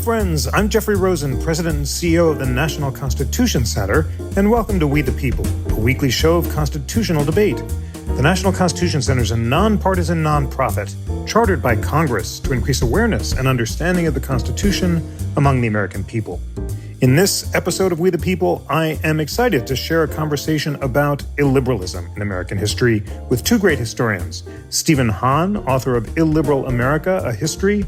friends. I'm Jeffrey Rosen, President and CEO of the National Constitution Center, and welcome to We the People, a weekly show of constitutional debate. The National Constitution Center is a nonpartisan nonprofit chartered by Congress to increase awareness and understanding of the Constitution among the American people. In this episode of We the People, I am excited to share a conversation about illiberalism in American history with two great historians, Stephen Hahn, author of Illiberal America, A History,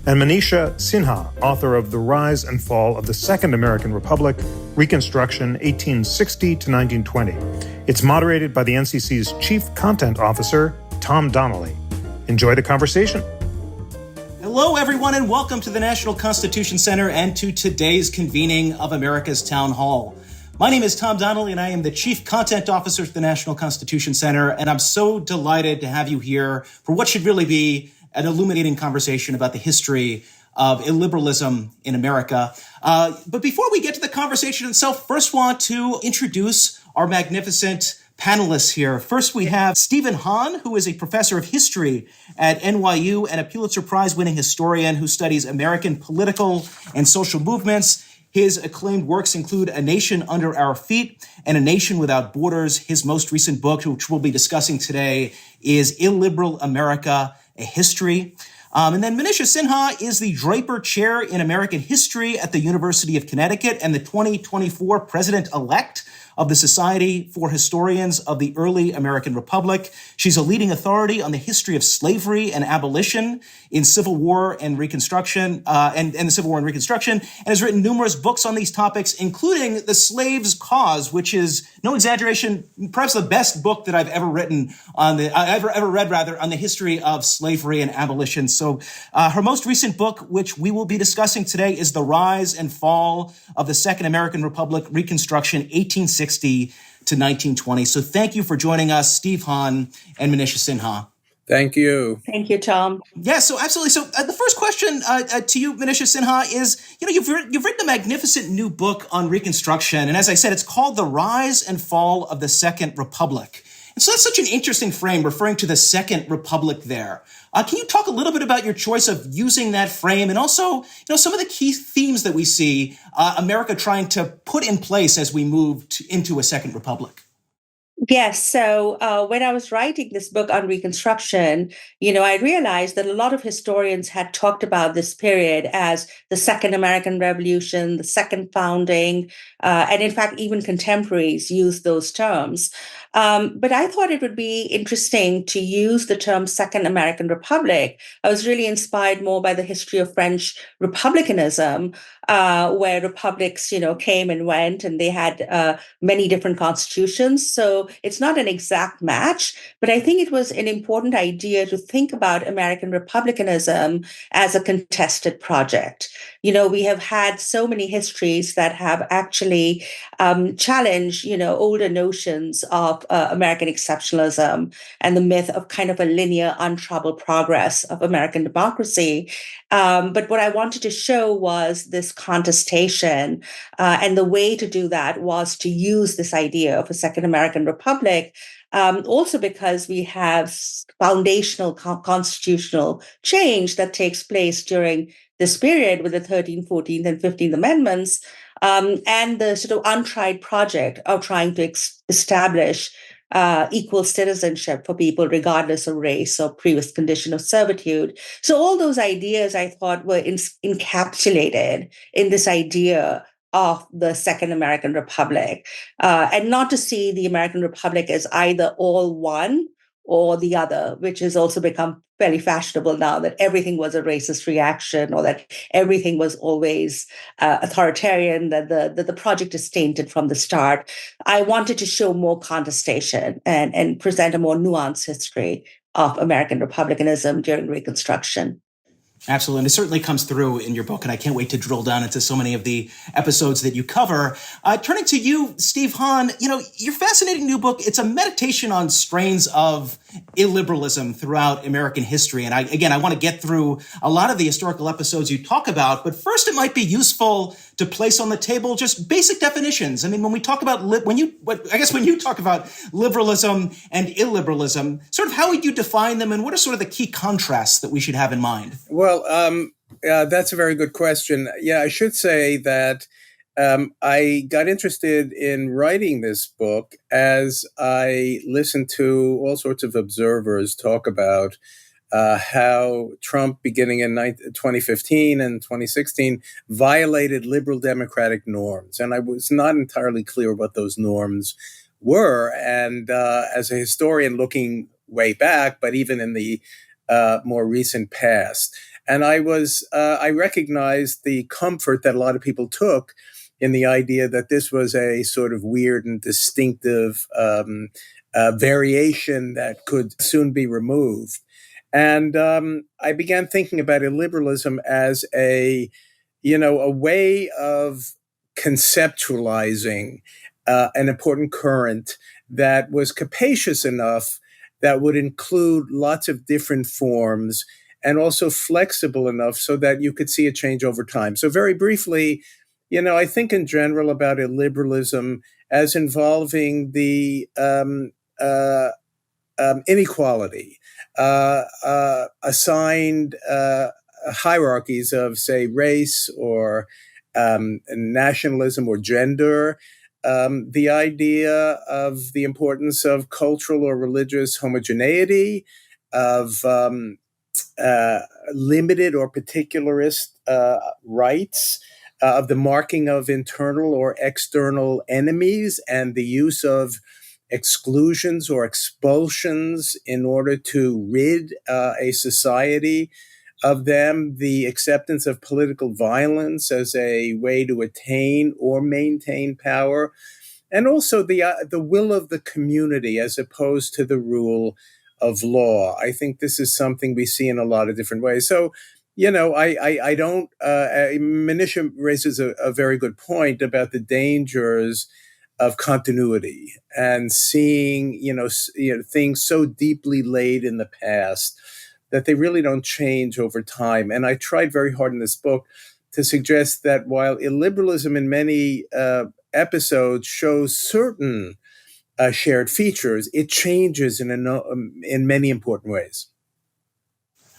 and Manisha Sinha, author of The Rise and Fall of the Second American Republic, Reconstruction, 1860 to 1920. It's moderated by the NCC's Chief Content Officer, Tom Donnelly. Enjoy the conversation. Hello, everyone, and welcome to the National Constitution Center and to today's convening of America's Town Hall. My name is Tom Donnelly, and I am the Chief Content Officer at the National Constitution Center, and I'm so delighted to have you here for what should really be an illuminating conversation about the history of illiberalism in America. But before we get to the conversation itself, first want to introduce our magnificent panelists here. First, we have Stephen Hahn, who is a professor of history at NYU and a Pulitzer Prize-winning historian who studies American political and social movements. His acclaimed works include A Nation Under Our Feet and A Nation Without Borders. His most recent book, which we'll be discussing today, is Illiberal America, A History. And then Manisha Sinha is the Draper Chair in American History at the University of Connecticut and the 2024 president-elect of the Society for Historians of the Early American Republic. She's a leading authority on the history of slavery and abolition in Civil War and Reconstruction, and the Civil War and Reconstruction, and has written numerous books on these topics, including The Slave's Cause, which is, no exaggeration, perhaps the best book that I've ever written on ever read on the history of slavery and abolition. So her most recent book, which we will be discussing today, is The Rise and Fall of the Second American Republic, Reconstruction, 1860 to 1920. So thank you for joining us, Steve Hahn and Manisha Sinha. Thank you. Thank you, Tom. Yeah, so absolutely. So the first question to you, Manisha Sinha, is, you've written a magnificent new book on Reconstruction. And as I said, it's called The Rise and Fall of the Second Republic. And so that's such an interesting frame, referring to the Second Republic there. Can you talk a little bit about your choice of using that frame and also, some of the key themes that we see America trying to put in place as we move into a Second Republic? Yes. So when I was writing this book on Reconstruction, I realized that a lot of historians had talked about this period as the Second American Revolution, the Second Founding, and in fact, even contemporaries use those terms. But I thought it would be interesting to use the term Second American Republic. I was really inspired more by the history of French republicanism, where republics, came and went, and they had many different constitutions. So it's not an exact match, but I think it was an important idea to think about American republicanism as a contested project. We have had so many histories that have actually challenged, older notions of American exceptionalism and the myth of kind of a linear, untroubled progress of American democracy. But what I wanted to show was this contestation. And the way to do that was to use this idea of a Second American Republic, also because we have foundational constitutional change that takes place during this period with the 13th, 14th, and 15th Amendments, and the sort of untried project of trying to establish equal citizenship for people regardless of race or previous condition of servitude. So all those ideas, I thought, were encapsulated in this idea of the Second American Republic, and not to see the American Republic as either all one or the other, which has also become fairly fashionable now, that everything was a racist reaction or that everything was always authoritarian, that the project is tainted from the start. I wanted to show more contestation and present a more nuanced history of American republicanism during Reconstruction. Absolutely. And it certainly comes through in your book, and I can't wait to drill down into so many of the episodes that you cover. Turning to you, Steve Hahn, your fascinating new book, it's a meditation on strains of illiberalism throughout American history. And I want to get through a lot of the historical episodes you talk about, but first it might be useful to place on the table just basic definitions. I mean, when we talk about, when you talk about liberalism and illiberalism, sort of how would you define them, and what are sort of the key contrasts that we should have in mind? Well, That's a very good question. Yeah, I should say that I got interested in writing this book as I listened to all sorts of observers talk about how Trump, beginning in 2015 and 2016, violated liberal democratic norms. And I was not entirely clear what those norms were. And as a historian looking way back, but even in the more recent past, and I recognized the comfort that a lot of people took in the idea that this was a sort of weird and distinctive variation that could soon be removed. And I began thinking about illiberalism as a way of conceptualizing an important current that was capacious enough that would include lots of different forms and also flexible enough so that you could see a change over time. So very briefly, I think in general about illiberalism as involving the inequality, assigned hierarchies of, say, race or nationalism or gender, the idea of the importance of cultural or religious homogeneity, of limited or particularist rights, of the marking of internal or external enemies, and the use of exclusions or expulsions in order to rid a society of them, the acceptance of political violence as a way to attain or maintain power, and also the will of the community as opposed to the rule of law. I think this is something we see in a lot of different ways. So, I don't. Manisha raises a very good point about the dangers of continuity and seeing, things so deeply laid in the past that they really don't change over time. And I tried very hard in this book to suggest that while illiberalism in many episodes shows certain shared features, it changes in many important ways.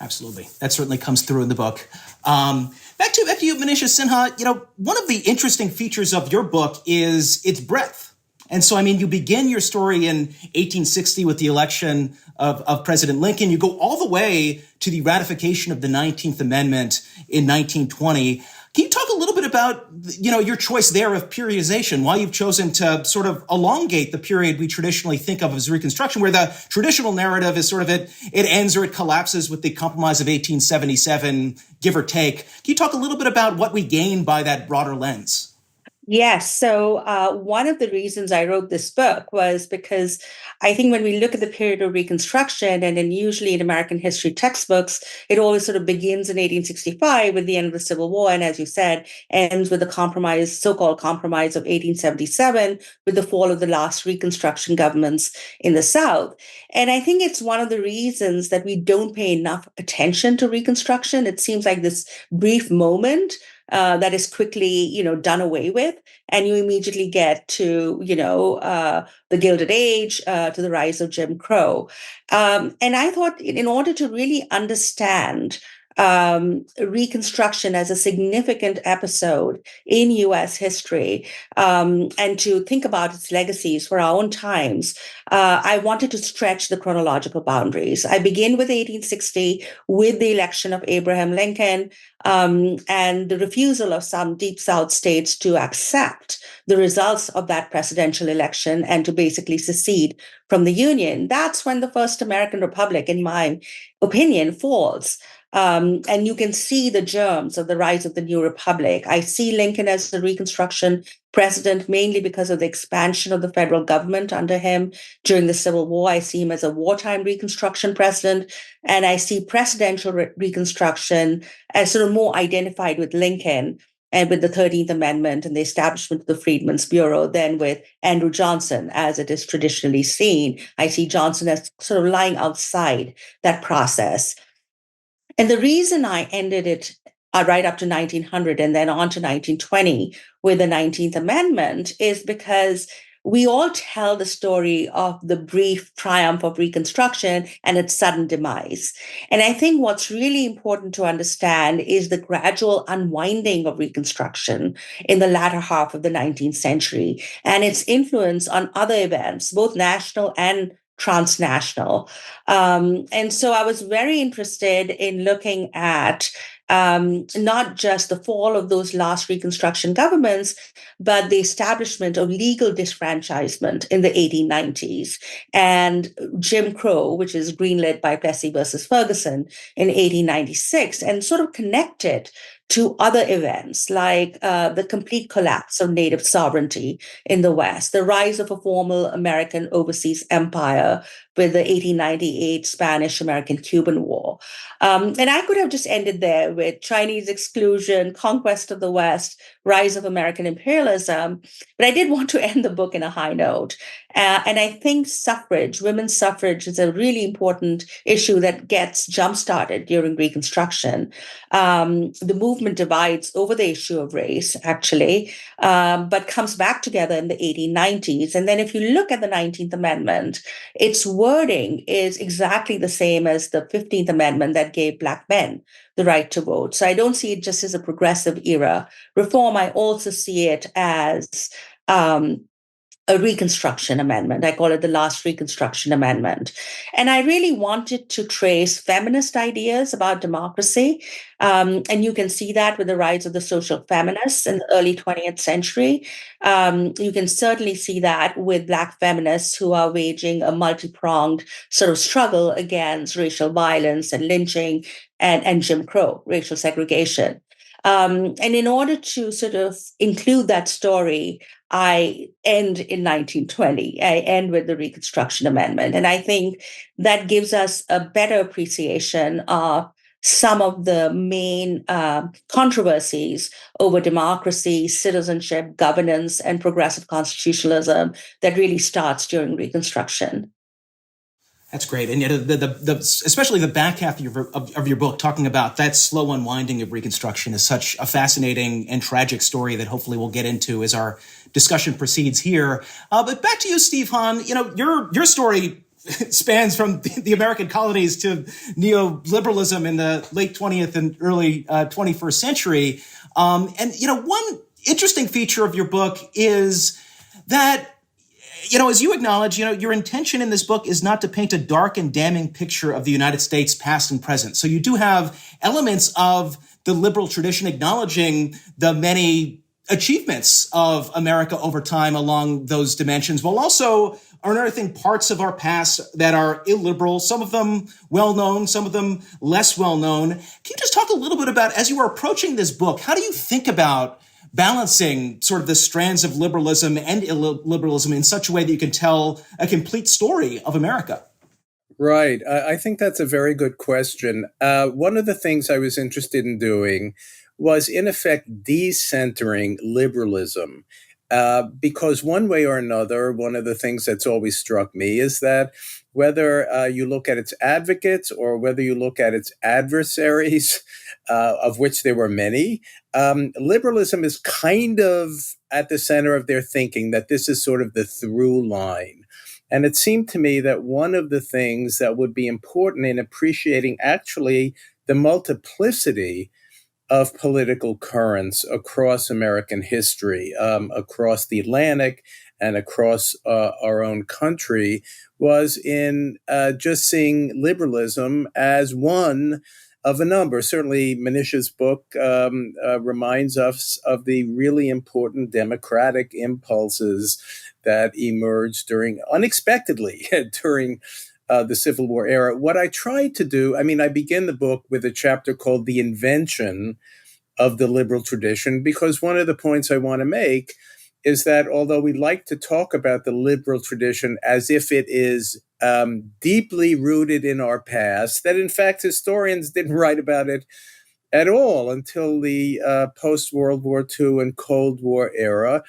Absolutely. That certainly comes through in the book. Back to you, Manisha Sinha. One of the interesting features of your book is its breadth. And so, you begin your story in 1860 with the election of President Lincoln. You go all the way to the ratification of the 19th Amendment in 1920. Can you talk a little bit about, your choice there of periodization, why you've chosen to sort of elongate the period we traditionally think of as Reconstruction, where the traditional narrative is sort of it ends or it collapses with the Compromise of 1877, give or take. Can you talk a little bit about what we gain by that broader lens? Yes. So one of the reasons I wrote this book was because I think when we look at the period of Reconstruction, and then usually in American history textbooks, it always sort of begins in 1865 with the end of the Civil War. And as you said, ends with the compromise, so-called Compromise of 1877, with the fall of the last Reconstruction governments in the South. And I think it's one of the reasons that we don't pay enough attention to Reconstruction. It seems like this brief moment that is quickly, done away with, and you immediately get to, the Gilded Age, to the rise of Jim Crow. And I thought, in order to really understand Reconstruction as a significant episode in U.S. history, and to think about its legacies for our own times, I wanted to stretch the chronological boundaries. I begin with 1860 with the election of Abraham Lincoln, and the refusal of some Deep South states to accept the results of that presidential election and to basically secede from the Union. That's when the first American Republic, in my opinion, falls. And you can see the germs of the rise of the new republic. I see Lincoln as the Reconstruction president mainly because of the expansion of the federal government under him during the Civil War. I see him as a wartime Reconstruction president, and I see presidential Reconstruction as sort of more identified with Lincoln and with the 13th Amendment and the establishment of the Freedmen's Bureau than with Andrew Johnson, as it is traditionally seen. I see Johnson as sort of lying outside that process. And the reason I ended it right up to 1900 and then on to 1920 with the 19th Amendment is because we all tell the story of the brief triumph of Reconstruction and its sudden demise. And I think what's really important to understand is the gradual unwinding of Reconstruction in the latter half of the 19th century and its influence on other events, both national and transnational. And so I was very interested in looking at not just the fall of those last Reconstruction governments, but the establishment of legal disfranchisement in the 1890s and Jim Crow, which is greenlit by Plessy versus Ferguson in 1896, and sort of connected to other events like the complete collapse of native sovereignty in the West, the rise of a formal American overseas empire with the 1898 Spanish-American-Cuban War. And I could have just ended there with Chinese exclusion, conquest of the West, rise of American imperialism. But I did want to end the book in a high note. And I think suffrage, women's suffrage, is a really important issue that gets jump-started during Reconstruction. The movement divides over the issue of race, actually, but comes back together in the 1890s. And then if you look at the 19th Amendment, its wording is exactly the same as the 15th Amendment that gave Black men the right to vote. So I don't see it just as a progressive era reform. I also see it as a Reconstruction Amendment. I call it the last Reconstruction Amendment. And I really wanted to trace feminist ideas about democracy. And you can see that with the rise of the social feminists in the early 20th century. You can certainly see that with Black feminists who are waging a multi-pronged sort of struggle against racial violence and lynching and Jim Crow, racial segregation. And in order to sort of include that story, I end in 1920. I end with the Reconstruction Amendment. And I think that gives us a better appreciation of some of the main controversies over democracy, citizenship, governance, and progressive constitutionalism that really starts during Reconstruction. That's great. And yet especially the back half of your book, talking about that slow unwinding of Reconstruction, is such a fascinating and tragic story that hopefully we'll get into as our discussion proceeds here. But back to you, Steve Hahn. Your story spans from the American colonies to neoliberalism in the late 20th and early 21st century. And one interesting feature of your book is that, as you acknowledge, your intention in this book is not to paint a dark and damning picture of the United States past and present. So you do have elements of the liberal tradition acknowledging the many achievements of America over time along those dimensions, while also unearthing parts of our past that are illiberal, some of them well-known, some of them less well-known. Can you just talk a little bit about, as you are approaching this book, how do you think about balancing sort of the strands of liberalism and illiberalism in such a way that you can tell a complete story of America? Right. I think that's a very good question. One of the things I was interested in doing was, in effect, decentering liberalism. Because one way or another, one of the things that's always struck me is that whether you look at its advocates or whether you look at its adversaries, of which there were many, liberalism is kind of at the center of their thinking, that this is sort of the through line. And it seemed to me that one of the things that would be important in appreciating actually the multiplicity of political currents across American history, across the Atlantic and across our own country, was in just seeing liberalism as one of a number. Certainly, Manisha's book reminds us of the really important democratic impulses that emerged unexpectedly during the Civil War era. What I tried to do, I begin the book with a chapter called The Invention of the Liberal Tradition, because one of the points I want to make is that although we like to talk about the liberal tradition as if it is deeply rooted in our past, that in fact historians didn't write about it at all until the post-World War II and Cold War era.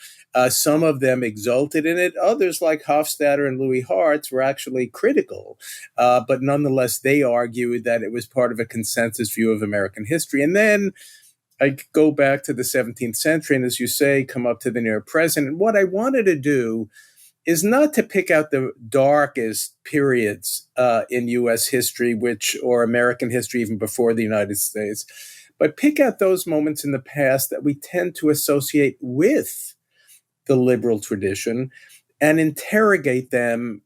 Some of them exulted in it. Others, like Hofstadter and Louis Hartz, were actually critical. But nonetheless, they argued that it was part of a consensus view of American history. And then I go back to the 17th century and, as you say, come up to the near present. And what I wanted to do is not to pick out the darkest periods in U.S. history, or American history, even before the United States, but pick out those moments in the past that we tend to associate with the liberal tradition and interrogate them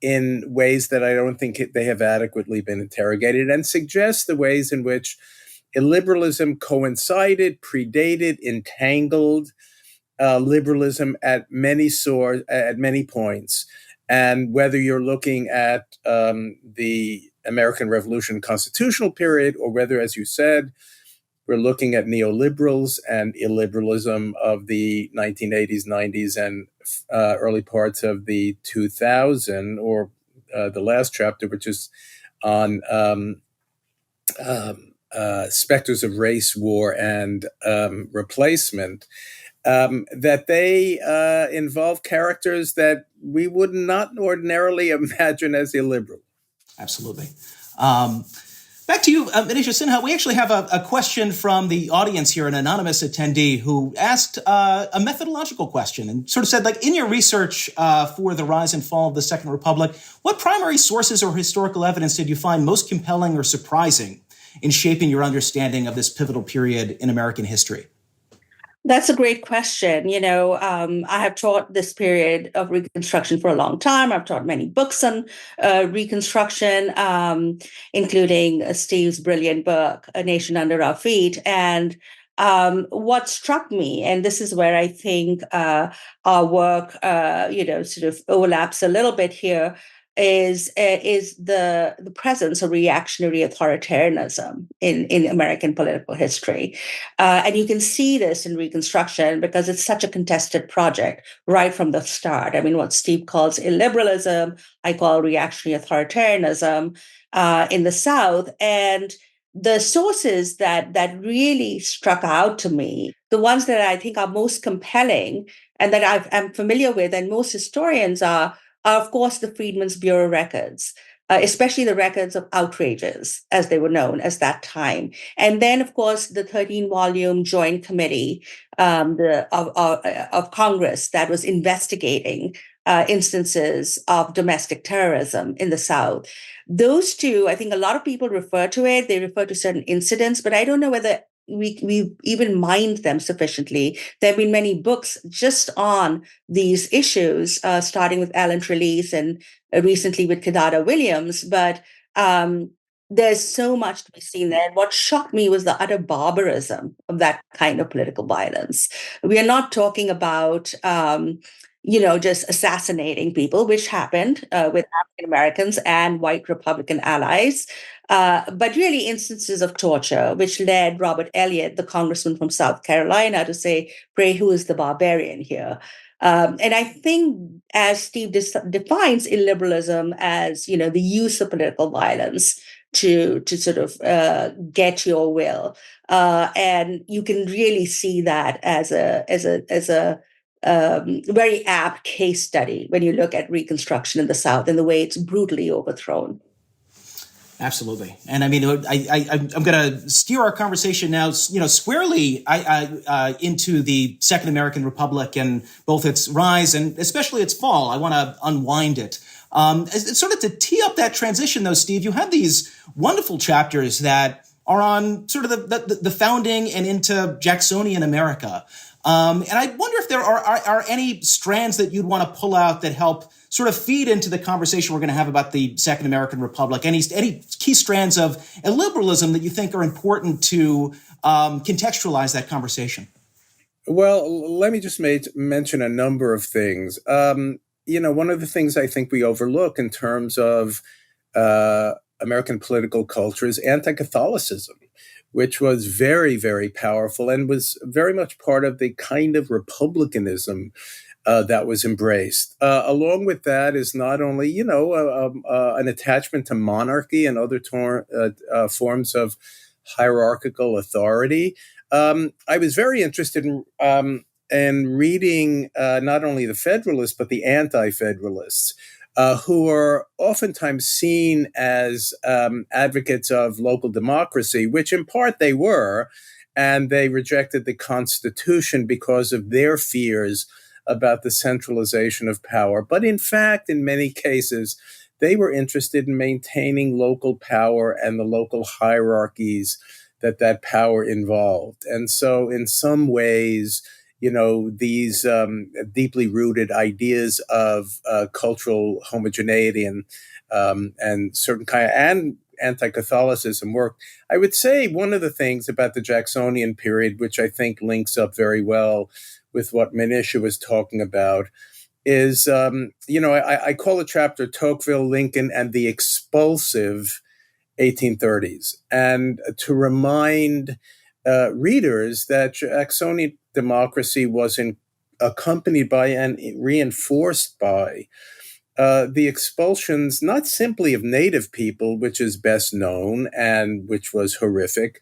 in ways that I don't think they have adequately been interrogated, and suggest the ways in which illiberalism coincided, predated, entangled liberalism at many points. And whether you're looking at the American Revolution constitutional period, or whether, as you said, we're looking at neoliberals and illiberalism of the 1980s, 90s, and early parts of the 2000s, or the last chapter, which is on specters of race war and replacement, that they involve characters that we would not ordinarily imagine as illiberal. Absolutely. Back to you, Manisha Sinha. We actually have a question from the audience here, an anonymous attendee who asked a methodological question and sort of said, like, in your research for the rise and fall of the Second Republic, what primary sources or historical evidence did you find most compelling or surprising in shaping your understanding of this pivotal period in American history? That's a great question. I have taught this period of Reconstruction for a long time. I've taught many books on Reconstruction, including Steve's brilliant book, A Nation Under Our Feet. And what struck me, and this is where I think our work, sort of overlaps a little bit here, is the presence of reactionary authoritarianism in American political history. And you can see this in Reconstruction because it's such a contested project right from the start. I mean, what Steve calls illiberalism, I call reactionary authoritarianism in the South. And the sources that really struck out to me, the ones that I think are most compelling and that I'm familiar with, and most historians are, of course, the Freedmen's Bureau records, especially the records of outrages, as they were known as that time. And then, of course, the 13-volume Joint Committee of Congress that was investigating instances of domestic terrorism in the South. Those two, I think a lot of people refer to it. They refer to certain incidents, but I don't know whether we even mined them sufficiently. There have been many books just on these issues, starting with Alan Trelease and recently with Kidada Williams. But there's so much to be seen there. And what shocked me was the utter barbarism of that kind of political violence. We are not talking about just assassinating people, which happened with African-Americans and white Republican allies, but really instances of torture, which led Robert Elliott, the congressman from South Carolina, to say, pray, who is the barbarian here? And I think, as Steve defines illiberalism as, the use of political violence to sort of get your will. And you can really see that as a very apt case study when you look at Reconstruction in the South and the way it's brutally overthrown. Absolutely. And I mean, I'm going to steer our conversation now, squarely into the Second American Republic and both its rise and especially its fall. I want to unwind it. Sort of to tee up that transition, though, Steve, you have these wonderful chapters that are on sort of the founding and into Jacksonian America. And I wonder if there are any strands that you'd want to pull out that help sort of feed into the conversation we're going to have about the Second American Republic. Any key strands of illiberalism that you think are important to contextualize that conversation? Well, let me just mention a number of things. One of the things I think we overlook in terms of American political culture is anti-Catholicism, which was very, very powerful and was very much part of the kind of republicanism that was embraced. Along with that is not only, an attachment to monarchy and other forms of hierarchical authority. I was very interested in reading not only the Federalists, but the Anti-Federalists, who are oftentimes seen as advocates of local democracy, which in part they were, and they rejected the Constitution because of their fears about the centralization of power. But in fact, in many cases, they were interested in maintaining local power and the local hierarchies that power involved. And so in some ways, these deeply rooted ideas of cultural homogeneity and certain kind and anti-Catholicism work. I would say one of the things about the Jacksonian period, which I think links up very well with what Manisha was talking about, is, I call the chapter Tocqueville, Lincoln, and the Expulsive 1830s. And to remind readers that Jacksonian democracy was accompanied by and reinforced by the expulsions, not simply of native people, which is best known and which was horrific,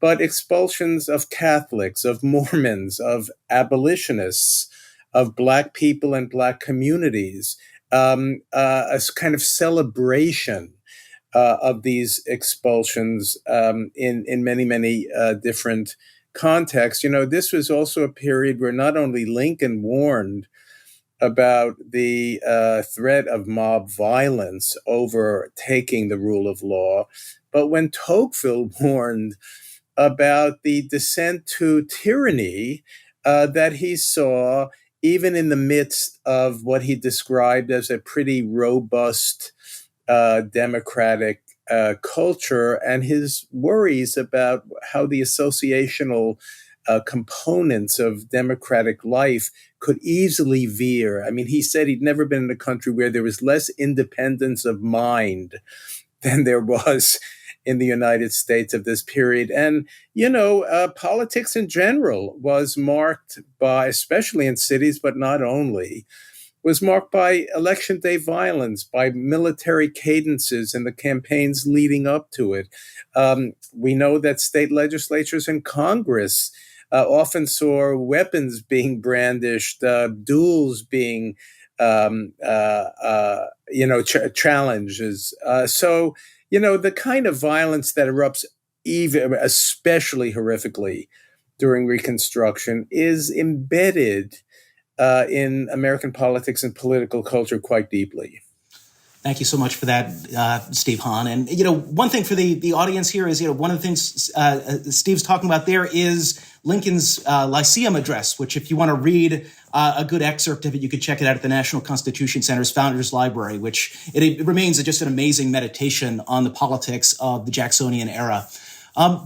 but expulsions of Catholics, of Mormons, of abolitionists, of Black people and Black communities, a kind of celebration of these expulsions in many, many different contexts. This was also a period where not only Lincoln warned about the threat of mob violence overtaking the rule of law, but when Tocqueville warned about the descent to tyranny that he saw even in the midst of what he described as a pretty robust democratic culture, and his worries about how the associational components of democratic life could easily veer. I mean, he said he'd never been in a country where there was less independence of mind than there was in the United States of this period. And, politics in general was marked by, especially in cities, but not only, was marked by election day violence, by military cadences and the campaigns leading up to it. We know that state legislatures and Congress often saw weapons being brandished, duels being, challenges. So, the kind of violence that erupts especially horrifically during Reconstruction is embedded in American politics and political culture quite deeply. Thank you so much for that, Steve Hahn. And, one thing for the audience here is, one of the things Steve's talking about there is Lincoln's Lyceum address, which if you want to read a good excerpt of it, you could check it out at the National Constitution Center's Founders Library, which it remains just an amazing meditation on the politics of the Jacksonian era.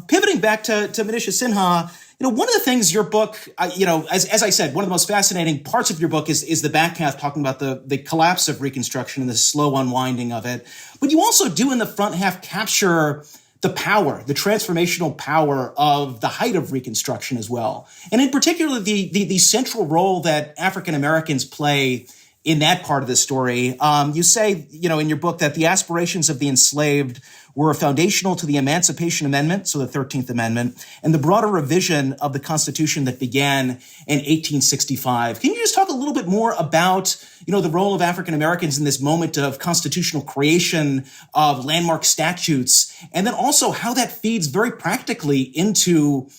Pivoting back to Manisha Sinha, one of the things your book, as I said, one of the most fascinating parts of your book is the back half talking about the collapse of Reconstruction and the slow unwinding of it. But you also do in the front half capture the power, the transformational power of the height of Reconstruction as well. And in particular, the central role that African-Americans play in that part of the story. You say, in your book that the aspirations of the enslaved were foundational to the Emancipation Amendment, so the 13th Amendment, and the broader revision of the Constitution that began in 1865. Can you just talk a little bit more about, the role of African Americans in this moment of constitutional creation, of landmark statutes, and then also how that feeds very practically into,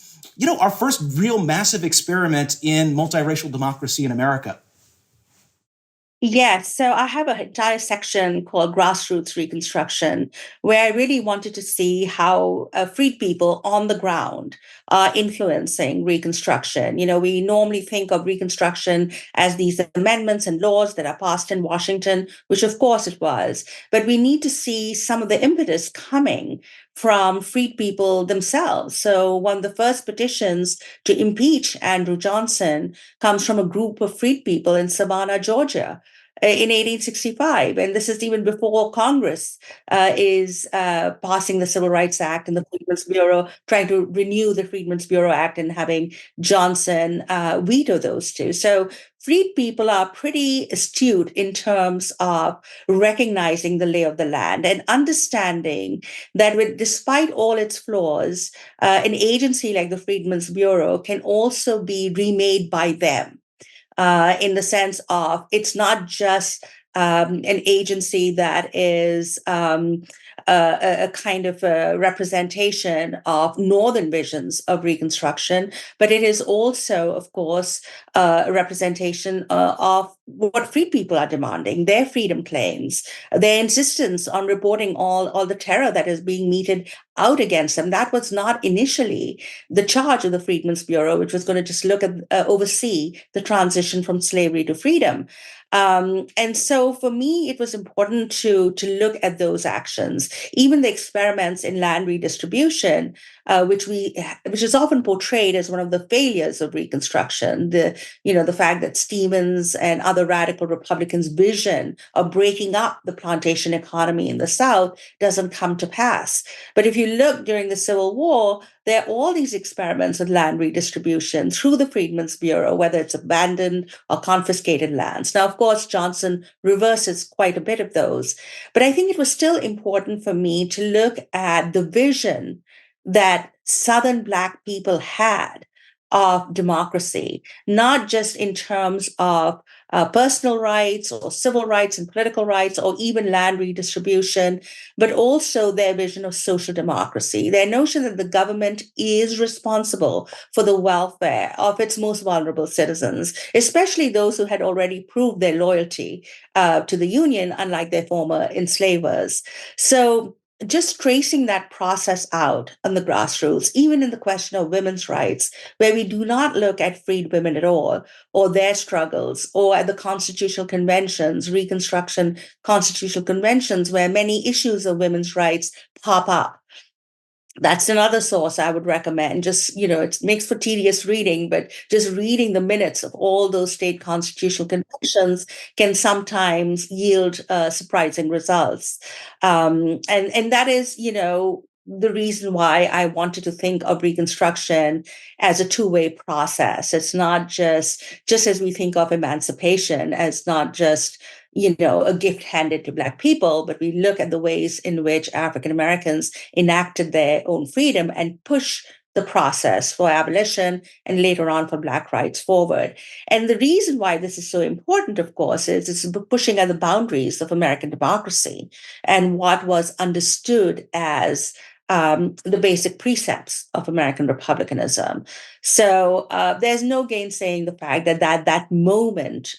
our first real massive experiment in multiracial democracy in America? Yes, so I have an entire section called Grassroots Reconstruction, where I really wanted to see how freed people on the ground are influencing Reconstruction. We normally think of Reconstruction as these amendments and laws that are passed in Washington, which of course it was, but we need to see some of the impetus coming from freed people themselves. So one of the first petitions to impeach Andrew Johnson comes from a group of freed people in Savannah, Georgia, in 1865. And this is even before Congress is passing the Civil Rights Act and the Freedmen's Bureau, trying to renew the Freedmen's Bureau Act and having Johnson veto those two. So freed people are pretty astute in terms of recognizing the lay of the land and understanding that despite all its flaws, an agency like the Freedmen's Bureau can also be remade by them. In the sense of it's not just an agency that is a kind of a representation of Northern visions of Reconstruction, but it is also, of course, a representation of what freed people are demanding, their freedom claims, their insistence on reporting all the terror that is being meted out against them. That was not initially the charge of the Freedmen's Bureau, which was going to just look at oversee the transition from slavery to freedom. And so for me, it was important to look at those actions, even the experiments in land redistribution, which is often portrayed as one of the failures of Reconstruction. The fact that Stevens and other radical Republicans' vision of breaking up the plantation economy in the South doesn't come to pass. But if you look during the Civil War, there are all these experiments with land redistribution through the Freedmen's Bureau, whether it's abandoned or confiscated lands. Now, of course, Johnson reverses quite a bit of those. But I think it was still important for me to look at the vision that Southern Black people had of democracy, not just in terms of personal rights or civil rights and political rights or even land redistribution, but also their vision of social democracy, their notion that the government is responsible for the welfare of its most vulnerable citizens, especially those who had already proved their loyalty to the Union, unlike their former enslavers. So just tracing that process out on the grassroots, even in the question of women's rights, where we do not look at freed women at all, or their struggles, or at the constitutional conventions, Reconstruction constitutional conventions, where many issues of women's rights pop up. That's another source I would recommend. Just, it makes for tedious reading, but just reading the minutes of all those state constitutional conventions can sometimes yield surprising results. And that is, the reason why I wanted to think of Reconstruction as a two-way process. It's not just as we think of emancipation as not just a gift handed to Black people, but we look at the ways in which African Americans enacted their own freedom and push the process for abolition and later on for Black rights forward. And the reason why this is so important, of course, is it's pushing at the boundaries of American democracy and what was understood as the basic precepts of American republicanism. So there's no gainsaying the fact that that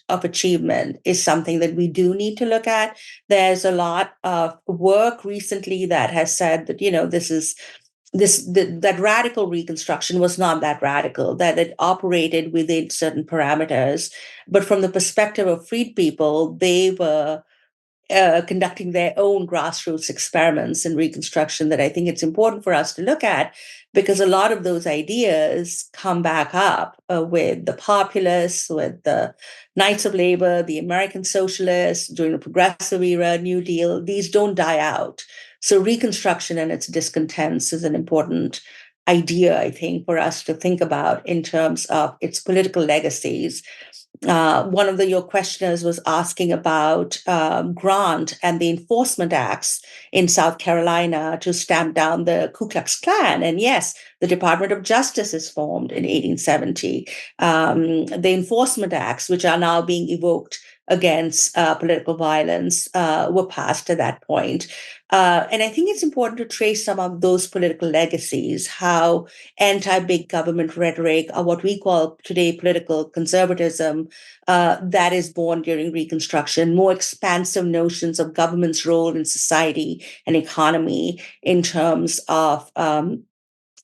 of achievement is something that we do need to look at. There's a lot of work recently that has said that, that radical Reconstruction was not that radical, that it operated within certain parameters. But from the perspective of freed people, they were conducting their own grassroots experiments in Reconstruction that I think it's important for us to look at, because a lot of those ideas come back up with the populists, with the Knights of Labor, the American Socialists, during the Progressive era, New Deal. These don't die out. So Reconstruction and its discontents is an important idea, I think, for us to think about in terms of its political legacies. One of your questioners was asking about Grant and the enforcement acts in South Carolina to stamp down the Ku Klux Klan. And yes, the Department of Justice is formed in 1870. The enforcement acts, which are now being evoked against political violence, were passed at that point. And I think it's important to trace some of those political legacies, how anti-big government rhetoric, or what we call today political conservatism, that is born during Reconstruction, more expansive notions of government's role in society and economy in terms of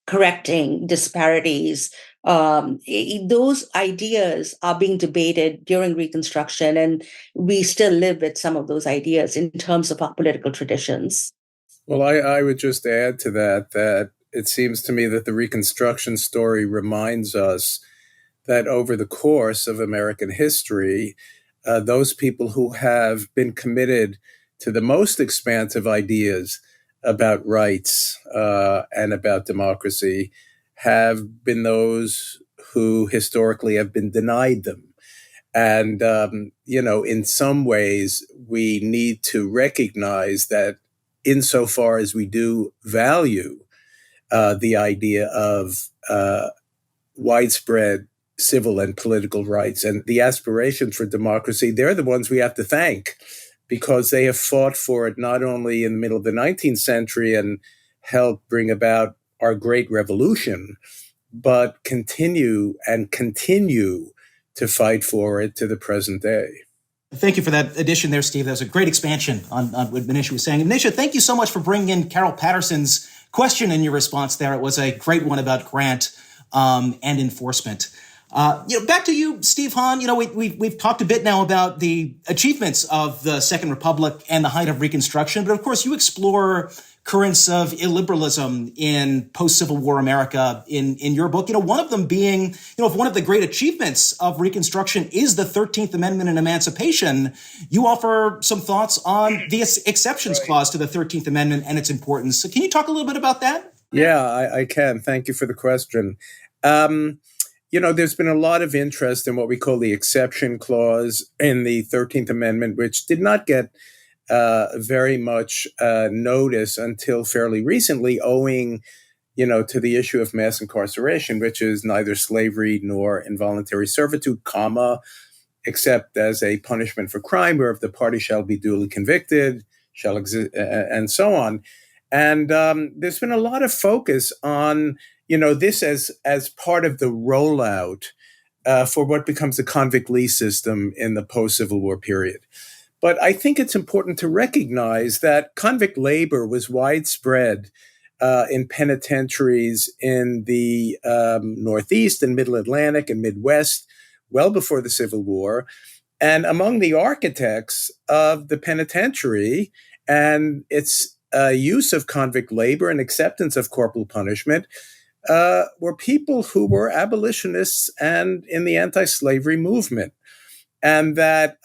correcting disparities. Those ideas are being debated during Reconstruction, and we still live with some of those ideas in terms of our political traditions. Well, I would just add to that it seems to me that the Reconstruction story reminds us that over the course of American history, those people who have been committed to the most expansive ideas about rights and about democracy have been those who historically have been denied them. And, in some ways, we need to recognize that insofar as we do value the idea of widespread civil and political rights and the aspirations for democracy, they're the ones we have to thank because they have fought for it not only in the middle of the 19th century and helped bring about our great revolution, but continue to fight for it to the present day. Thank you for that addition there, Steve. That was a great expansion on what Manisha was saying. And Manisha, thank you so much for bringing in Carol Patterson's question in your response there. It was a great one about grant and enforcement. Back to you, Steve Hahn. We've talked a bit now about the achievements of the Second Republic and the height of Reconstruction, but of course you explore currents of illiberalism in post-Civil War America in your book. One of them being, if one of the great achievements of Reconstruction is the 13th Amendment and emancipation, you offer some thoughts on the exceptions clause to the 13th Amendment and its importance. So can you talk a little bit about that? Yeah, I can. Thank you for the question. There's been a lot of interest in what we call the exception clause in the 13th Amendment, which did not get very much notice until fairly recently, owing, to the issue of mass incarceration, which is neither slavery nor involuntary servitude, except as a punishment for crime, whereof the party shall be duly convicted, shall exist, and so on. And there's been a lot of focus on, this as part of the rollout for what becomes the convict lease system in the post-Civil War period. But I think it's important to recognize that convict labor was widespread in penitentiaries in the Northeast and Middle Atlantic and Midwest well before the Civil War. And among the architects of the penitentiary and its use of convict labor and acceptance of corporal punishment were people who were abolitionists and in the anti-slavery movement. And that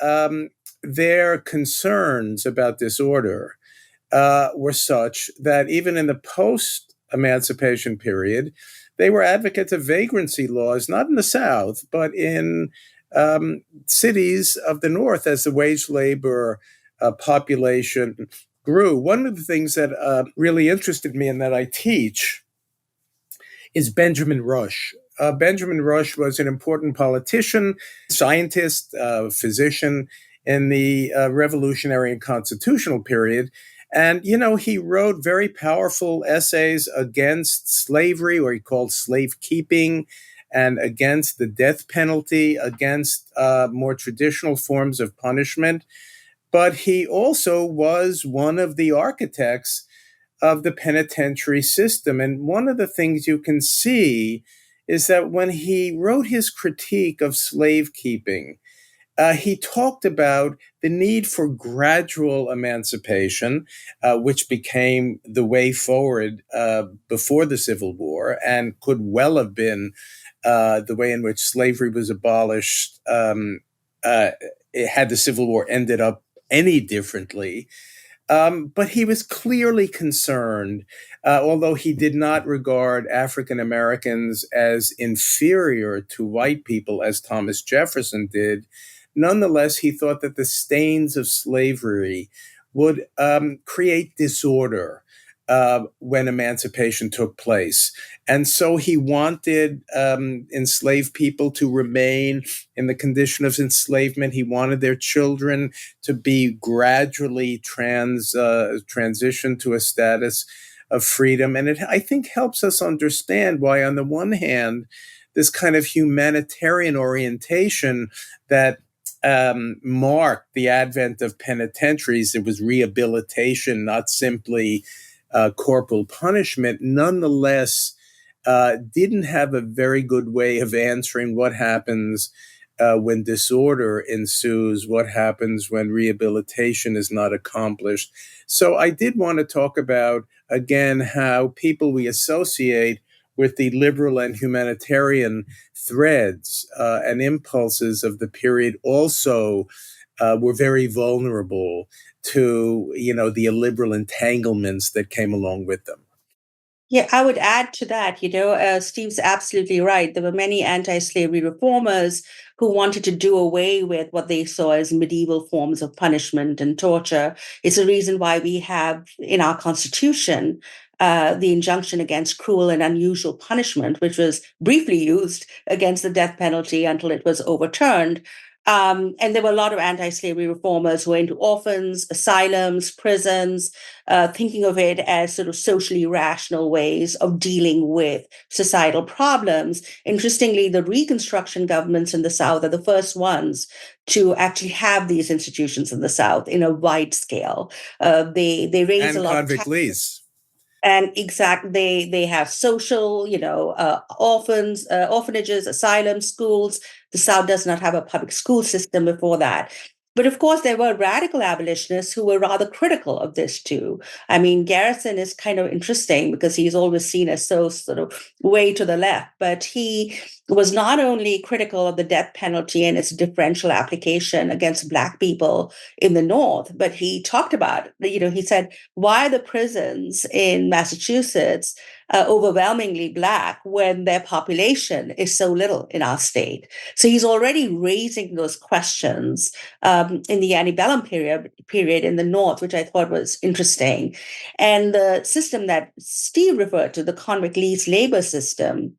their concerns about disorder were such that even in the post-emancipation period, they were advocates of vagrancy laws, not in the South, but in cities of the North as the wage labor population grew. One of the things that really interested me and that I teach is Benjamin Rush. Benjamin Rush was an important politician, scientist, physician in the revolutionary and constitutional period. And, he wrote very powerful essays against slavery, or he called slave keeping, and against the death penalty, against more traditional forms of punishment. But he also was one of the architects of the penitentiary system. And one of the things you can see is that when he wrote his critique of slave keeping, he talked about the need for gradual emancipation, which became the way forward before the Civil War and could well have been the way in which slavery was abolished had the Civil War ended up any differently. But he was clearly concerned, although he did not regard AfricanAmericans as inferior to white people, as Thomas Jefferson did. Nonetheless, he thought that the stains of slavery would create disorder when emancipation took place. And so he wanted enslaved people to remain in the condition of enslavement. He wanted their children to be gradually transitioned to a status of freedom. And it, I think, helps us understand why, on the one hand, this kind of humanitarian orientation that marked the advent of penitentiaries, it was rehabilitation, not simply corporal punishment, nonetheless didn't have a very good way of answering what happens when disorder ensues, what happens when rehabilitation is not accomplished. So I did want to talk about, again, how people we associate with the liberal and humanitarian threads and impulses of the period also were very vulnerable to, the illiberal entanglements that came along with them. Yeah, I would add to that, Steve's absolutely right. There were many anti-slavery reformers who wanted to do away with what they saw as medieval forms of punishment and torture. It's a reason why we have in our Constitution the injunction against cruel and unusual punishment, which was briefly used against the death penalty until it was overturned. And there were a lot of anti-slavery reformers who were into orphans, asylums, prisons, thinking of it as sort of socially rational ways of dealing with societal problems. Interestingly, the Reconstruction governments in the South are the first ones to actually have these institutions in the South in a wide scale. They raise a lot of convict lease. And they have social, orphanages, asylums, schools. The South does not have a public school system before that. But of course, there were radical abolitionists who were rather critical of this too. I mean, Garrison is kind of interesting because he's always seen as so sort of way to the left, but he was not only critical of the death penalty and its differential application against Black people in the North, but he talked about, he said, why are the prisons in Massachusetts overwhelmingly Black when their population is so little in our state? So he's already raising those questions in the antebellum period in the North, which I thought was interesting. And the system that Steve referred to, the convict lease labor system,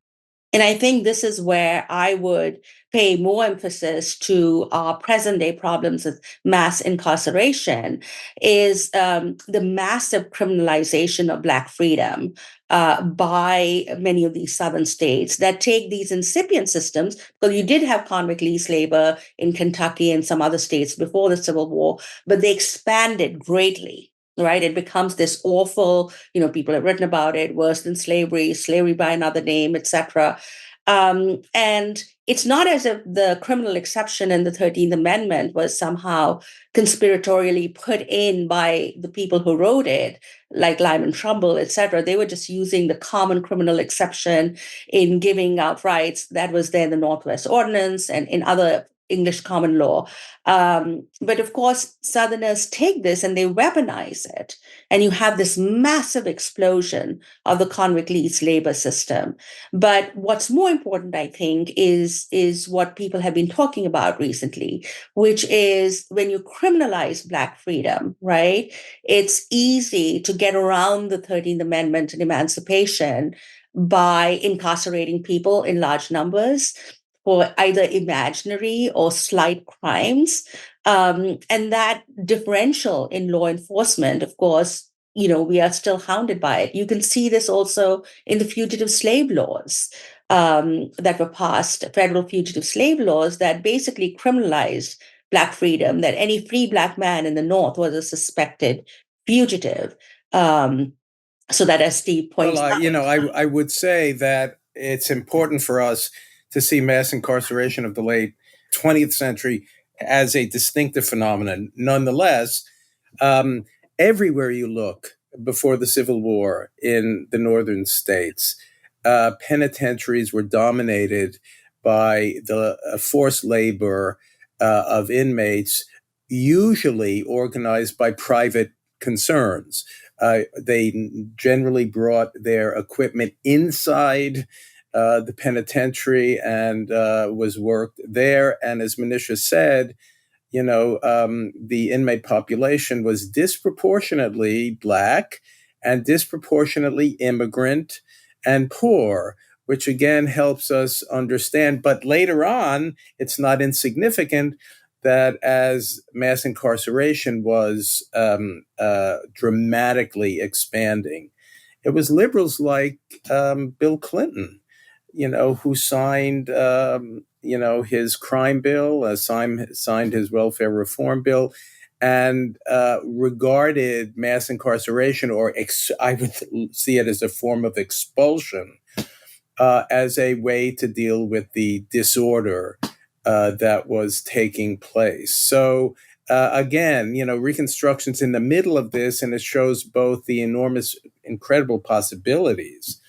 and I think this is where I would pay more emphasis to our present day problems of mass incarceration, is the massive criminalization of Black freedom by many of these southern states that take these incipient systems. Well, you did have convict lease labor in Kentucky and some other states before the Civil War, but they expanded greatly. Right, it becomes this awful, people have written about it, worse than slavery, slavery by another name, etc. And it's not as if the criminal exception in the 13th Amendment was somehow conspiratorially put in by the people who wrote it, like Lyman Trumbull, etc. They were just using the common criminal exception in giving out rights that was there in the Northwest Ordinance and in other English common law. But of course, Southerners take this and they weaponize it. And you have this massive explosion of the convict lease labor system. But what's more important, I think, is what people have been talking about recently, which is when you criminalize Black freedom, right? It's easy to get around the 13th Amendment and emancipation by incarcerating people in large numbers for either imaginary or slight crimes. And that differential in law enforcement, of course, we are still hounded by it. You can see this also in the fugitive slave laws that were passed, federal fugitive slave laws that basically criminalized Black freedom, that any free Black man in the North was a suspected fugitive. So that, as Steve points out. I would say that it's important for us to see mass incarceration of the late 20th century as a distinctive phenomenon. Nonetheless, everywhere you look before the Civil War in the northern states, penitentiaries were dominated by the forced labor of inmates, usually organized by private concerns. They generally brought their equipment inside the penitentiary and was worked there. And as Manisha said, the inmate population was disproportionately Black and disproportionately immigrant and poor, which again helps us understand. But later on, it's not insignificant that as mass incarceration was dramatically expanding, it was liberals like Bill Clinton, who signed, his crime bill, signed his welfare reform bill, and regarded mass incarceration, or I would see it as a form of expulsion, as a way to deal with the disorder that was taking place. So again, Reconstruction's in the middle of this, and it shows both the incredible possibilities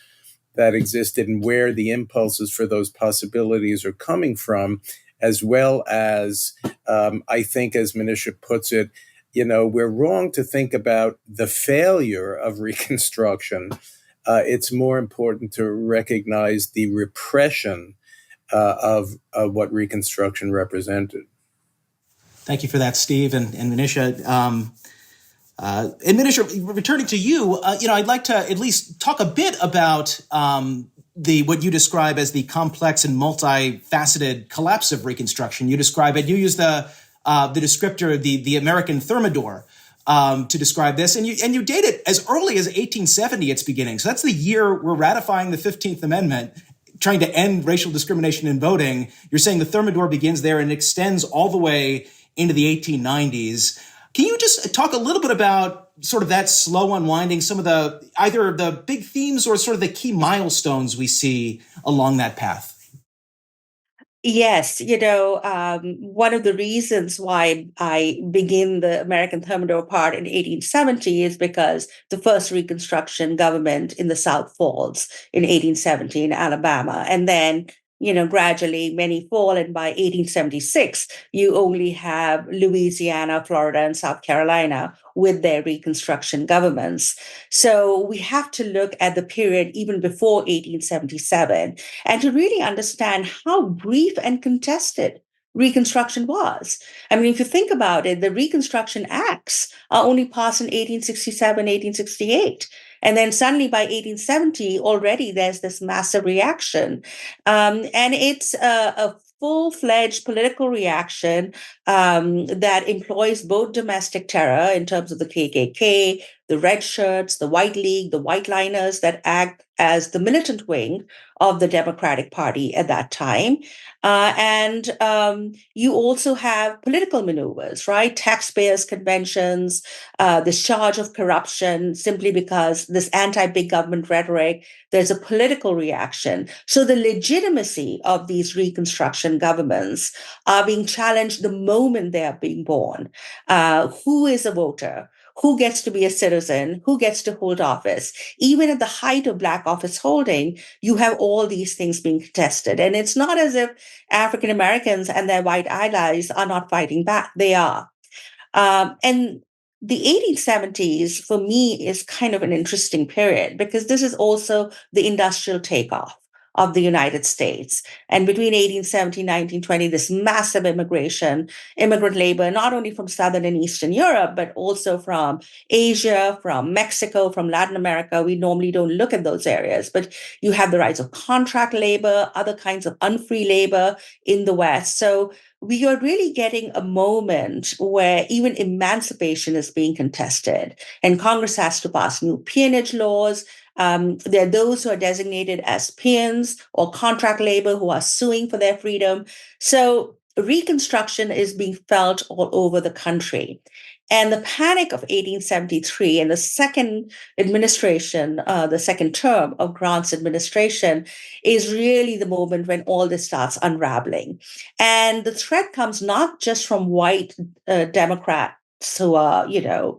that existed and where the impulses for those possibilities are coming from, as well as, I think, as Manisha puts it, we're wrong to think about the failure of Reconstruction. It's more important to recognize the repression of what Reconstruction represented. Thank you for that, Steve and Manisha. And Manisha, returning to you, I'd like to at least talk a bit about what you describe as the complex and multifaceted collapse of Reconstruction. You describe it. You use the descriptor, the American Thermidor, to describe this, and you date it as early as 1870, its beginning. So that's the year we're ratifying the 15th Amendment, trying to end racial discrimination in voting. You're saying the Thermidor begins there and extends all the way into the 1890s. Can you just talk a little bit about sort of that slow unwinding, some of the either the big themes or sort of the key milestones we see along that path? Yes, one of the reasons why I begin the American Thermidor part in 1870 is because the first Reconstruction government in the South falls in 1870 in Alabama. And then, gradually many fall. And by 1876, you only have Louisiana, Florida, and South Carolina with their Reconstruction governments. So we have to look at the period even before 1877 and to really understand how brief and contested Reconstruction was. I mean, if you think about it, the Reconstruction Acts are only passed in 1867, 1868. And then suddenly by 1870, already there's this massive reaction. And it's a full-fledged political reaction that employs both domestic terror in terms of the KKK, the red shirts, the white league, the white liners that act as the militant wing of the Democratic Party at that time. And you also have political maneuvers, right? Taxpayers' conventions, this charge of corruption, simply because this anti-big government rhetoric, there's a political reaction. So the legitimacy of these Reconstruction governments are being challenged the moment they are being born. Who is a voter? Who gets to be a citizen? Who gets to hold office? Even at the height of Black office holding, you have all these things being contested. And it's not as if African Americans and their white allies are not fighting back. They are. And the 1870s, for me, is kind of an interesting period because this is also the industrial takeoff of the United States. And between 1870 and 1920, this massive immigrant labor, not only from Southern and Eastern Europe, but also from Asia, from Mexico, from Latin America. We normally don't look at those areas, but you have the rise of contract labor, other kinds of unfree labor in the West. So we are really getting a moment where even emancipation is being contested, and Congress has to pass new peonage laws. There are those who are designated as peons or contract labor who are suing for their freedom. So Reconstruction is being felt all over the country. And the panic of 1873 and the second administration, the second term of Grant's administration, is really the moment when all this starts unraveling. And the threat comes not just from white Democrats who are,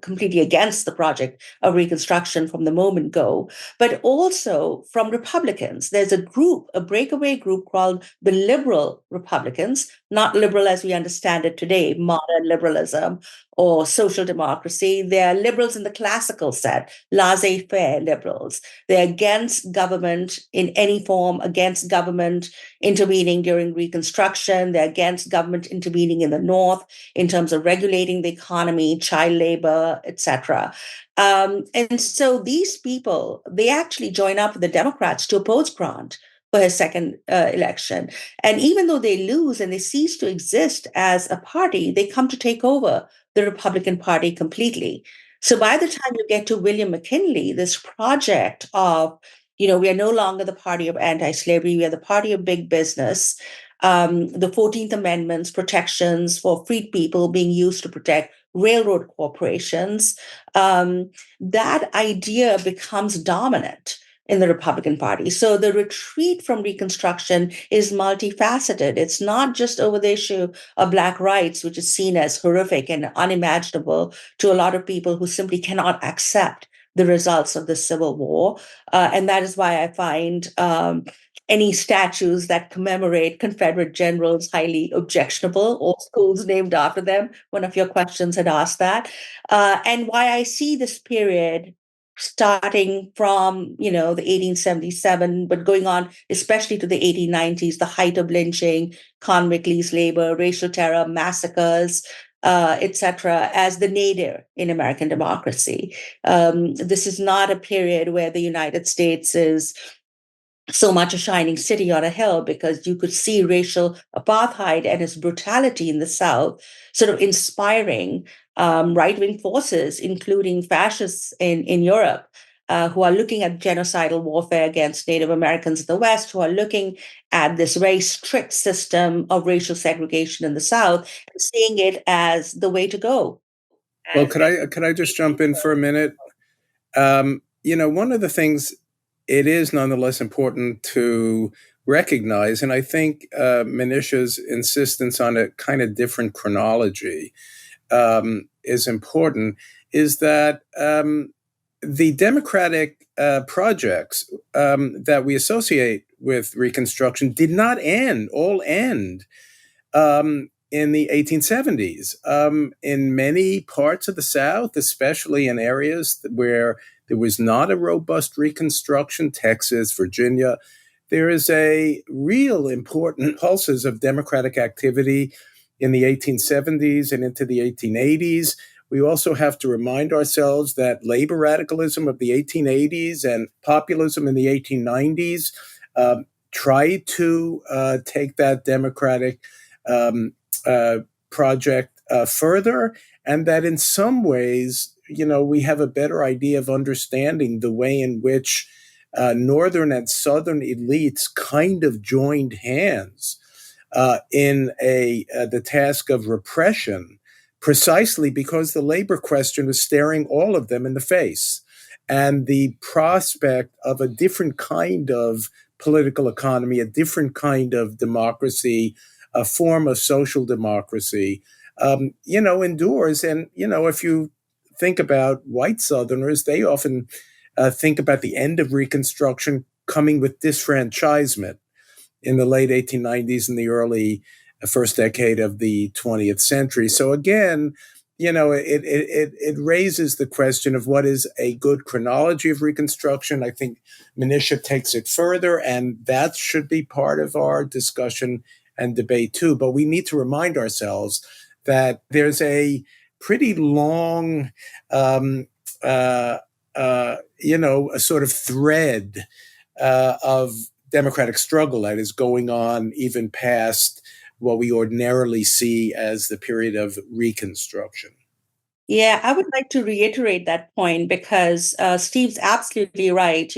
completely against the project of Reconstruction from the moment go, but also from Republicans. There's a breakaway group called the Liberal Republicans, not liberal as we understand it today, modern liberalism or social democracy. They're liberals in the classical set, laissez-faire liberals. They're against government in any form, against government intervening during Reconstruction. They're against government intervening in the North in terms of regulating the economy, child labor, etc. And so these people, they actually join up with the Democrats to oppose Grant for his second election. And even though they lose and they cease to exist as a party, they come to take over the Republican Party completely. So by the time you get to William McKinley, this project of, we are no longer the party of anti-slavery, we are the party of big business. The 14th Amendment's protections for freed people being used to protect railroad corporations, that idea becomes dominant in the Republican Party. So the retreat from Reconstruction is multifaceted. It's not just over the issue of Black rights, which is seen as horrific and unimaginable to a lot of people who simply cannot accept the results of the Civil War. And that is why I find any statues that commemorate Confederate generals highly objectionable, or schools named after them. One of your questions had asked that. And why I see this period starting from, the 1877, but going on especially to the 1890s, the height of lynching, convict lease labor, racial terror, massacres, etc., as the nadir in American democracy. This is not a period where the United States is so much a shining city on a hill, because you could see racial apartheid and its brutality in the South sort of inspiring right-wing forces, including fascists in Europe, who are looking at genocidal warfare against Native Americans in the West, who are looking at this very strict system of racial segregation in the South and seeing it as the way to go. Well, could I just jump in for a minute? One of the things it is nonetheless important to recognize, and I think Manisha's insistence on a kind of different chronology is important, is that the democratic projects that we associate with Reconstruction did not all end in the 1870s. In many parts of the South, especially in areas where there was not a robust Reconstruction, Texas, Virginia, there is a real important pulses of democratic activity in the 1870s and into the 1880s. We also have to remind ourselves that labor radicalism of the 1880s and populism in the 1890s tried to take that democratic project further, and that in some ways, we have a better idea of understanding the way in which Northern and Southern elites kind of joined hands in the task of repression, precisely because the labor question was staring all of them in the face. And the prospect of a different kind of political economy, a different kind of democracy, a form of social democracy, endures. And, if you think about white Southerners, they often think about the end of Reconstruction coming with disfranchisement in the late 1890s and the early first decade of the 20th century. So again, it raises the question of what is a good chronology of Reconstruction. I think Manisha takes it further, and that should be part of our discussion and debate too. But we need to remind ourselves that there's a pretty long, a sort of thread of democratic struggle that is going on even past what we ordinarily see as the period of Reconstruction. Yeah, I would like to reiterate that point, because Steve's absolutely right.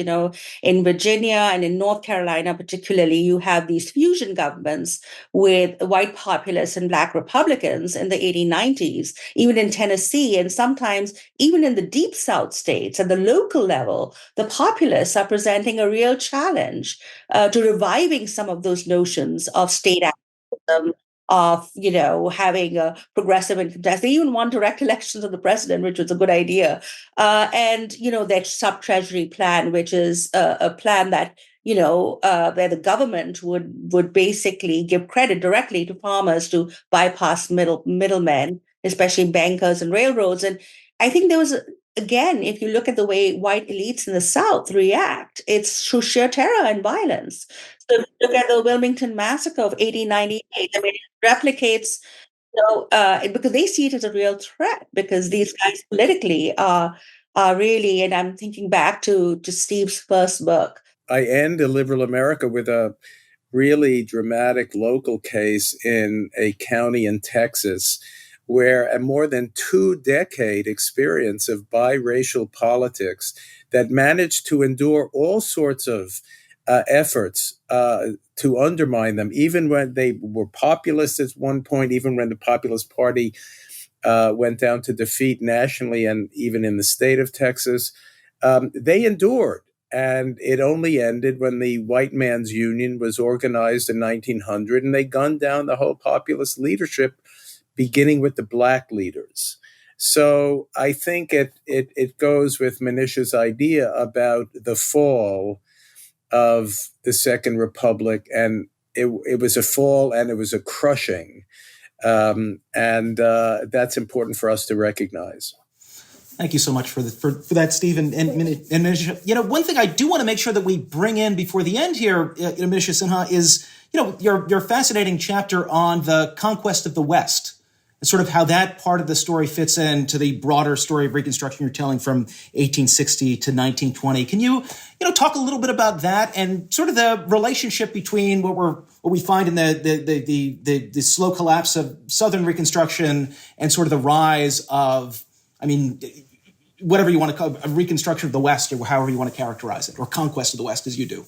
In Virginia and in North Carolina, particularly, you have these fusion governments with white populists and Black Republicans in the 1890s, even in Tennessee, and sometimes even in the deep South states at the local level. The populists are presenting a real challenge to reviving some of those notions of state activism, of having a progressive income tax. They even want direct elections of the president, which was a good idea, and their sub-treasury plan, which is a plan that where the government would basically give credit directly to farmers to bypass middlemen, especially bankers and railroads. And I think there was again, if you look at the way white elites in the South react, it's through sheer terror and violence. So if you look at the Wilmington Massacre of 1898, I mean, it replicates, because they see it as a real threat, because these guys politically are really, and I'm thinking back to Steve's first book. I end Illiberal America with a really dramatic local case in a county in Texas, where a more than 2-decade experience of biracial politics that managed to endure all sorts of efforts to undermine them, even when they were populist at one point, even when the Populist Party went down to defeat nationally and even in the state of Texas, they endured. And it only ended when the White Man's Union was organized in 1900, and they gunned down the whole populist leadership, beginning with the Black leaders. So I think it goes with Manisha's idea about the fall of the Second Republic, and it was a fall and it was a crushing. And that's important for us to recognize. Thank you so much for that, Steve. And Manisha, one thing I do want to make sure that we bring in before the end here, Manisha Sinha, is, your fascinating chapter on the conquest of the West, sort of how that part of the story fits into the broader story of Reconstruction you're telling from 1860 to 1920. Can you talk a little bit about that and sort of the relationship between what we find in the slow collapse of Southern Reconstruction and sort of the rise of, whatever you want to call it, a Reconstruction of the West, or however you want to characterize it, or Conquest of the West, as you do?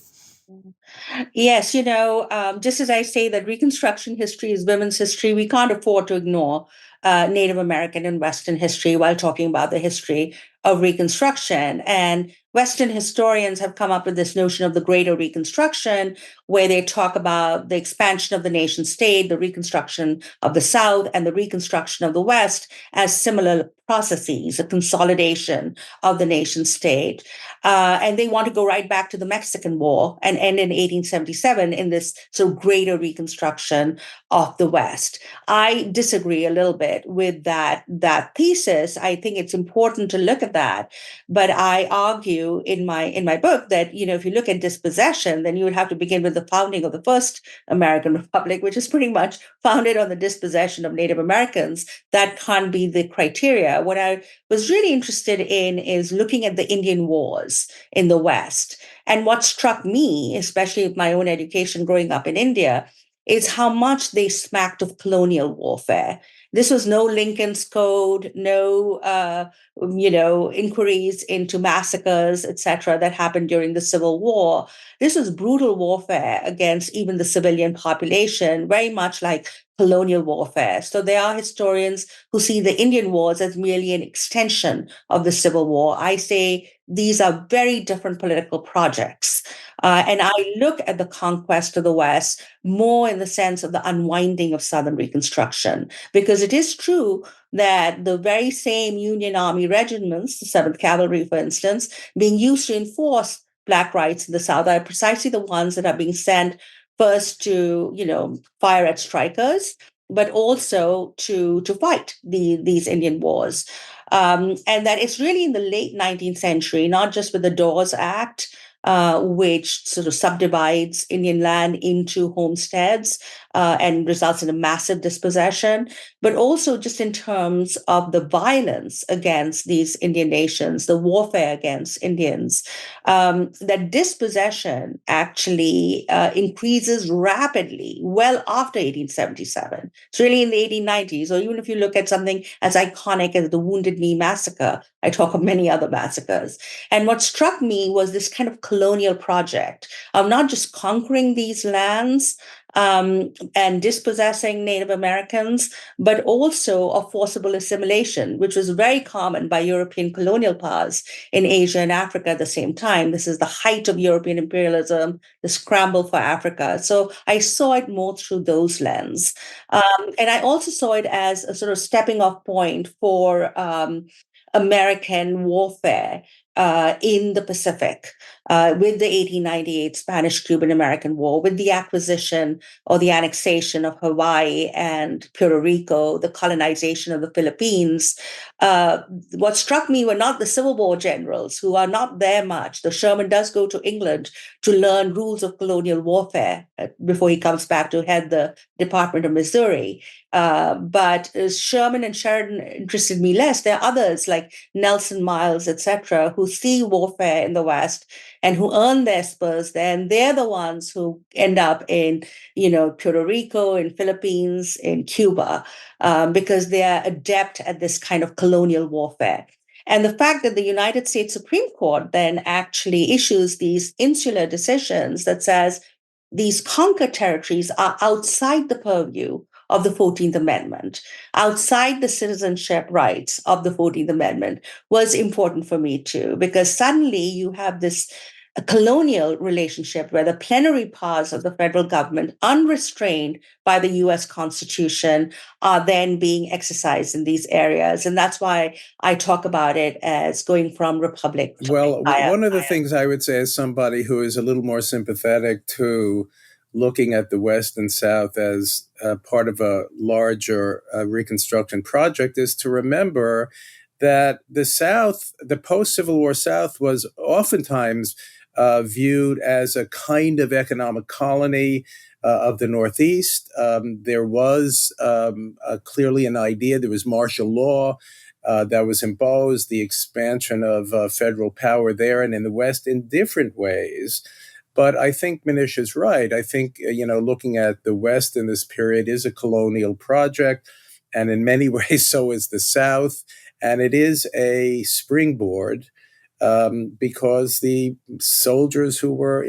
Yes, just as I say that Reconstruction history is women's history, we can't afford to ignore Native American and Western history while talking about the history of Reconstruction. And Western historians have come up with this notion of the Greater Reconstruction, where they talk about the expansion of the nation state, the reconstruction of the South, and the reconstruction of the West as similar processes, a consolidation of the nation state. And they want to go right back to the Mexican War and end in 1877 in this sort of greater reconstruction of the West. I disagree a little bit with that thesis. I think it's important to look at that. But I argue in my book that, if you look at dispossession, then you would have to begin with the founding of the first American Republic, which is pretty much founded on the dispossession of Native Americans. That can't be the criteria. What I was really interested in is looking at the Indian Wars in the West. And what struck me, especially with my own education growing up in India, is how much they smacked of colonial warfare. This was no Lincoln's Code, no inquiries into massacres, etc., that happened during the Civil War. This was brutal warfare against even the civilian population, very much like colonial warfare. So there are historians who see the Indian Wars as merely an extension of the Civil War. I say these are very different political projects. And I look at the conquest of the West more in the sense of the unwinding of Southern Reconstruction, because it is true that the very same Union Army regiments, the 7th Cavalry, for instance, being used to enforce Black rights in the South are precisely the ones that are being sent first to, fire at strikers, but also to fight these Indian wars. And that it's really in the late 19th century, not just with the Dawes Act, which sort of subdivides Indian land into homesteads and results in a massive dispossession, but also just in terms of the violence against these Indian nations, the warfare against Indians, that dispossession actually increases rapidly well after 1877. It's really in the 1890s, or even if you look at something as iconic as the Wounded Knee Massacre, I talk of many other massacres. And what struck me was this kind of colonial project of not just conquering these lands and dispossessing Native Americans, but also of forcible assimilation, which was very common by European colonial powers in Asia and Africa at the same time. This is the height of European imperialism, the scramble for Africa. So I saw it more through those lens. And I also saw it as a sort of stepping off point for American warfare in the Pacific, with the 1898 Spanish-Cuban American War, with the acquisition or the annexation of Hawaii and Puerto Rico, the colonization of the Philippines. What struck me were not the Civil War generals, who are not there much. The Sherman does go to England to learn rules of colonial warfare before he comes back to head the Department of Missouri. But Sherman and Sheridan interested me less. There are others like Nelson Miles, etc., who see warfare in the West and who earn their spurs there. And they're the ones who end up in, Puerto Rico, in Philippines, in Cuba, because they are adept at this kind of colonial warfare. And the fact that the United States Supreme Court then actually issues these insular decisions that says these conquered territories are outside the purview of the 14th Amendment, outside the citizenship rights of the 14th Amendment, was important for me too, because suddenly you have this colonial relationship where the plenary powers of the federal government, unrestrained by the US Constitution, are then being exercised in these areas. And that's why I talk about it as going from republic to empire. One of the things I would say as somebody who is a little more sympathetic to looking at the West and South as part of a larger Reconstruction project is to remember that the South, the post-Civil War South, was oftentimes viewed as a kind of economic colony of the Northeast. There was clearly an idea. There was martial law that was imposed, the expansion of federal power there and in the West in different ways. But I think Manisha's right. I think, looking at the West in this period is a colonial project, and in many ways so is the South. And it is a springboard because the soldiers who were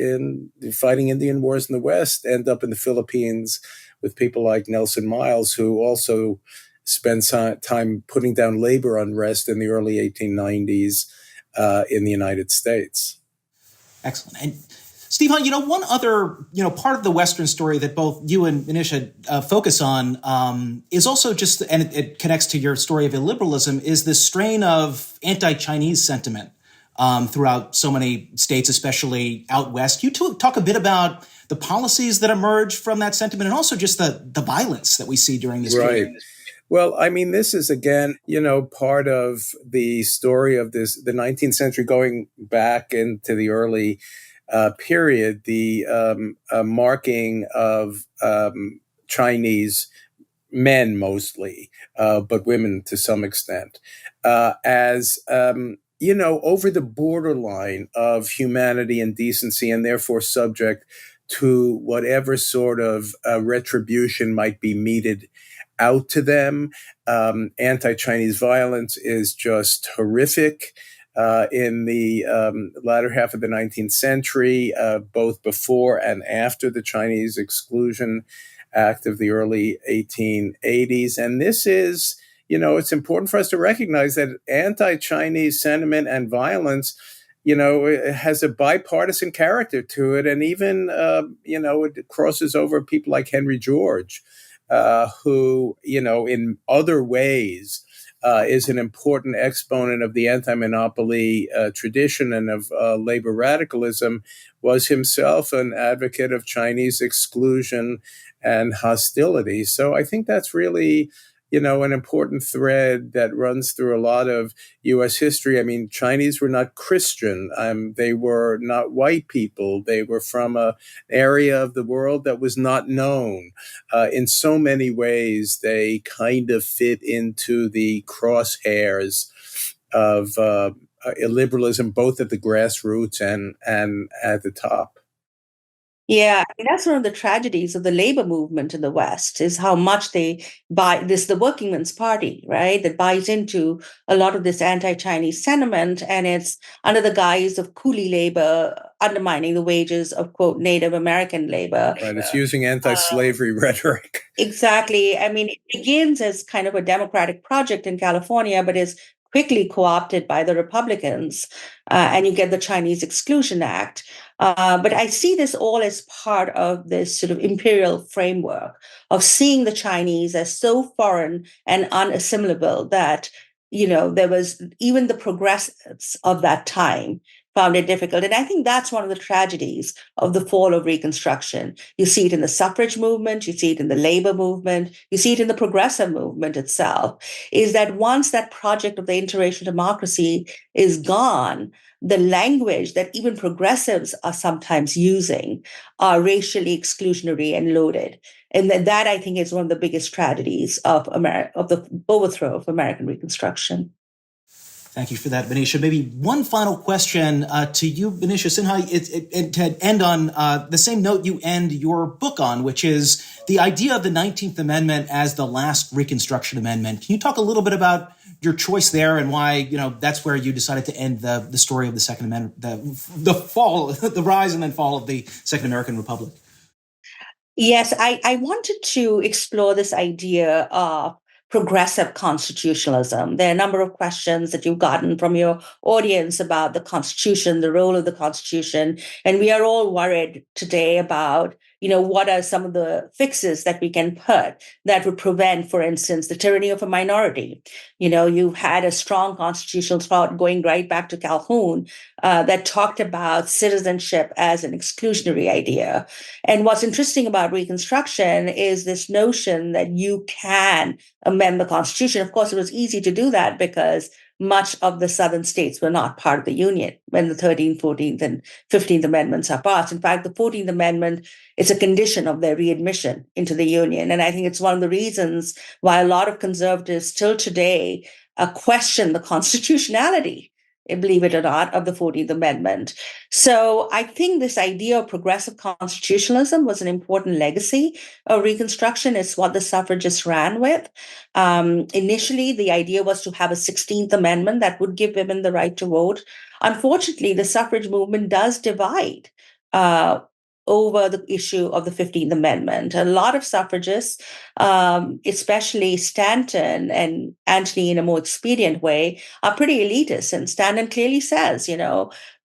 fighting Indian wars in the West end up in the Philippines with people like Nelson Miles, who also spent time putting down labor unrest in the early 1890s in the United States. Excellent. And Steve Hahn, one other, part of the Western story that both you and Manisha focus on is also just, and it connects to your story of illiberalism, is this strain of anti-Chinese sentiment throughout so many states, especially out West. Can you talk a bit about the policies that emerge from that sentiment and also just the violence that we see during this period? Well, I mean, this is, again, part of the story of the 19th century going back into the early period, the marking of Chinese men mostly, but women to some extent, as, over the borderline of humanity and decency, and therefore subject to whatever sort of retribution might be meted out to them. Anti-Chinese violence is just horrific. In the latter half of the 19th century, both before and after the Chinese Exclusion Act of the early 1880s. And this is, it's important for us to recognize that anti-Chinese sentiment and violence, it has a bipartisan character to it. And even, it crosses over people like Henry George, who, in other ways, is an important exponent of the anti-monopoly tradition and of labor radicalism, was himself an advocate of Chinese exclusion and hostility. So I think that's really, an important thread that runs through a lot of U.S. history. I mean, Chinese were not Christian. They were not white people. They were from an area of the world that was not known. In so many ways, they kind of fit into the crosshairs of illiberalism, both at the grassroots and at the top. Yeah, I mean, that's one of the tragedies of the labor movement in the West, is how much they buy this, the working men's party, right, that buys into a lot of this anti-Chinese sentiment, and it's under the guise of coolie labor, undermining the wages of, quote, Native American labor. Right, it's using anti-slavery rhetoric. Exactly. I mean, it begins as kind of a democratic project in California, but is quickly co-opted by the Republicans, and you get the Chinese Exclusion Act. But I see this all as part of this sort of imperial framework of seeing the Chinese as so foreign and unassimilable that, there was even the progressives of that time found it difficult. And I think that's one of the tragedies of the fall of Reconstruction. You see it in the suffrage movement, you see it in the labor movement, you see it in the progressive movement itself, is that once that project of the interracial democracy is gone, the language that even progressives are sometimes using are racially exclusionary and loaded. And that, I think, is one of the biggest tragedies of the overthrow of American Reconstruction. Thank you for that, Manisha. Maybe one final question to you, Manisha Sinha, to end on the same note you end your book on, which is the idea of the 19th Amendment as the last Reconstruction Amendment. Can you talk a little bit about your choice there and why, that's where you decided to end the story of the Second Amendment, the fall, the rise and then fall of the Second American Republic? Yes, I wanted to explore this idea of progressive constitutionalism. There are a number of questions that you've gotten from your audience about the Constitution, the role of the Constitution, and we are all worried today about, what are some of the fixes that we can put that would prevent, for instance, the tyranny of a minority. You've had a strong constitutional thought going right back to Calhoun that talked about citizenship as an exclusionary idea. And what's interesting about Reconstruction is this notion that you can amend the Constitution. Of course, it was easy to do that because much of the southern states were not part of the Union when the 13th, 14th, and 15th Amendments are passed. In fact, the 14th Amendment is a condition of their readmission into the Union. And I think it's one of the reasons why a lot of conservatives still today question the constitutionality, believe it or not, of the 14th Amendment. So I think this idea of progressive constitutionalism was an important legacy of Reconstruction. It's what the suffragists ran with. Initially, the idea was to have a 16th Amendment that would give women the right to vote. Unfortunately, the suffrage movement does divide over the issue of the 15th Amendment. A lot of suffragists, especially Stanton and Anthony in a more expedient way, are pretty elitist. And Stanton clearly says,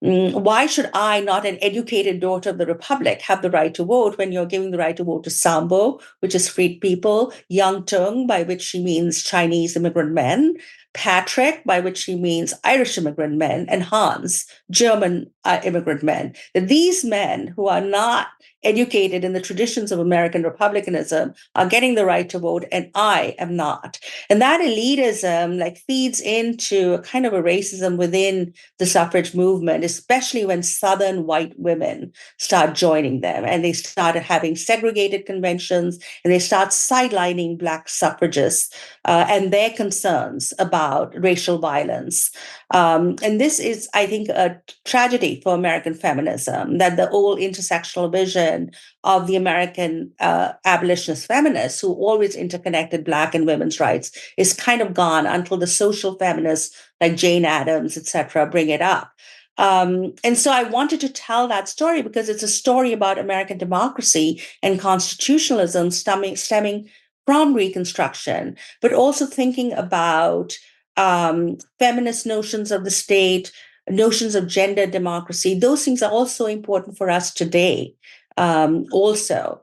why should I, not an educated daughter of the Republic, have the right to vote when you're giving the right to vote to Sambo, which is freed people, Young Tung, by which she means Chinese immigrant men, Patrick, by which she means Irish immigrant men, and Hans, German immigrant men. That these men who are not educated in the traditions of American republicanism are getting the right to vote, and I am not. And that elitism feeds into a kind of a racism within the suffrage movement, especially when Southern white women start joining them and they started having segregated conventions and they start sidelining Black suffragists and their concerns about racial violence. And this is, I think, a tragedy for American feminism, that the old intersectional vision of the American abolitionist feminists who always interconnected Black and women's rights is kind of gone until the social feminists like Jane Addams, etc., bring it up. And so I wanted to tell that story because it's a story about American democracy and constitutionalism stemming from Reconstruction, but also thinking about feminist notions of the state, notions of gender democracy. Those things are also important for us today. The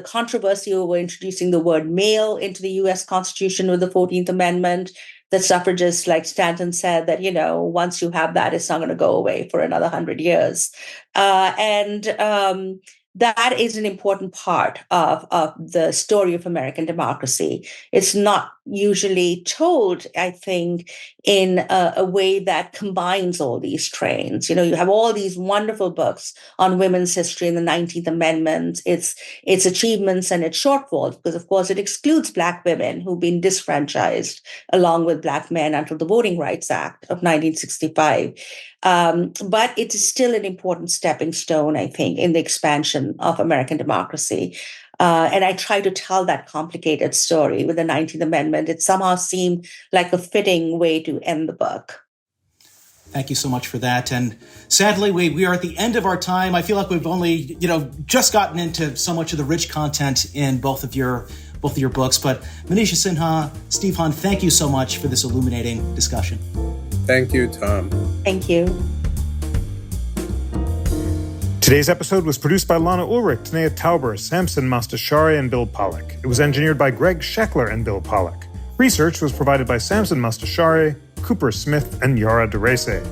controversy over introducing the word male into the U.S. Constitution with the 14th Amendment, the suffragists like Stanton said that, once you have that, it's not going to go away for another 100 years. That is an important part of the story of American democracy. It's not usually told, I think, in a way that combines all these trains. You have all these wonderful books on women's history in the 19th Amendment, its achievements and its shortfalls, because, of course, it excludes Black women who've been disfranchised along with Black men until the Voting Rights Act of 1965. But it is still an important stepping stone, I think, in the expansion of American democracy. And I try to tell that complicated story with the 19th Amendment. It somehow seemed like a fitting way to end the book. Thank you so much for that. And sadly, we are at the end of our time. I feel like we've only, just gotten into so much of the rich content in both of your books. But Manisha Sinha, Steve Hahn, thank you so much for this illuminating discussion. Thank you, Tom. Thank you. Today's episode was produced by Lana Ulrich, Tanea Tauber, Samson Mastashari, and Bill Pollack. It was engineered by Greg Scheckler and Bill Pollack. Research was provided by Samson Mastashari, Cooper Smith, and Yara DeRese.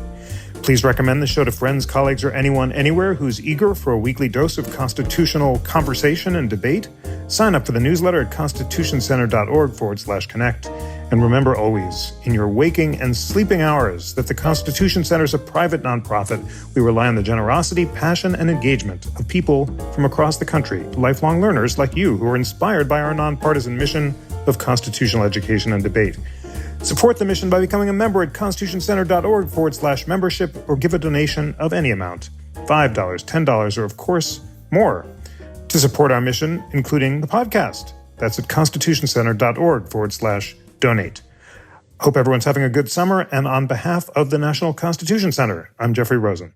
Please recommend the show to friends, colleagues, or anyone anywhere who's eager for a weekly dose of constitutional conversation and debate. Sign up for the newsletter at constitutioncenter.org/connect. And remember always, in your waking and sleeping hours, that the Constitution Center is a private nonprofit. We rely on the generosity, passion, and engagement of people from across the country, lifelong learners like you who are inspired by our nonpartisan mission of constitutional education and debate. Support the mission by becoming a member at constitutioncenter.org/membership or give a donation of any amount, $5, $10, or of course, more, to support our mission, including the podcast. That's at constitutioncenter.org/donate. Hope everyone's having a good summer, and on behalf of the National Constitution Center, I'm Jeffrey Rosen.